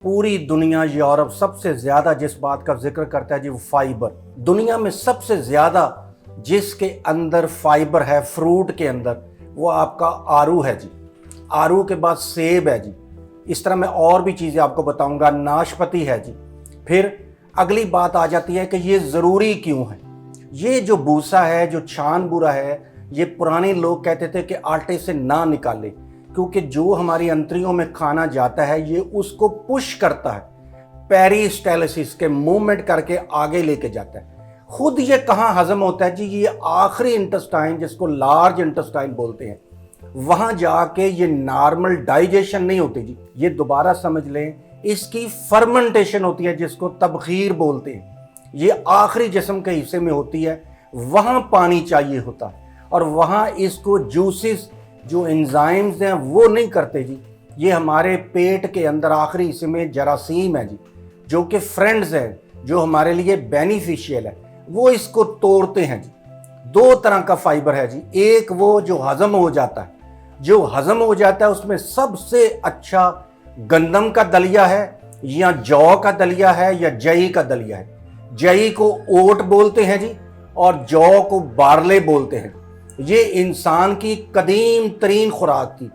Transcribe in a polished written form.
पूरी दुनिया यूरोप सबसे ज़्यादा जिस बात का जिक्र करता है जी वो फाइबर। दुनिया में सबसे ज़्यादा जिसके अंदर फाइबर है फ्रूट के अंदर वो आपका आड़ू है जी। आड़ू के बाद सेब है जी। इस तरह मैं और भी चीज़ें आपको बताऊंगा, नाशपाती है जी। फिर अगली बात आ जाती है कि ये ज़रूरी क्यों है। ये जो भूसा है, जो छान बुरा है, ये पुराने लोग कहते थे कि आटे से ना निकाले, क्योंकि जो हमारी अंतरियों में खाना जाता है ये उसको पुश करता है, पेरिस्टालसिस के मूवमेंट करके आगे लेके जाता है। खुद ये कहाँ हजम होता है जी, ये आखिरी इंटेस्टाइन जिसको लार्ज इंटेस्टाइन बोलते हैं, वहां जाके ये नॉर्मल डाइजेशन नहीं होती जी। ये दोबारा समझ लें, इसकी फर्मेंटेशन होती है जिसको तबखीर बोलते हैं। ये आखिरी जिस्म के हिस्से में होती है, वहां पानी चाहिए होता है और वहां इसको जूसेस जो एंजाइम्स हैं वो नहीं करते जी। ये हमारे पेट के अंदर आखिरी हिस्से में जरासीम है जी, जो कि फ्रेंड्स हैं, जो हमारे लिए बेनिफिशियल है, वो इसको तोड़ते हैं जी। दो तरह का फाइबर है जी, एक वो जो हजम हो जाता है, जो हजम हो जाता है उसमें सबसे अच्छा गंदम का दलिया है या जौ का दलिया है या जई का दलिया है। जई को ओट बोलते हैं जी और जौ को बारले बोलते हैं। ये इंसान की कदीम तरीन खुराक थी।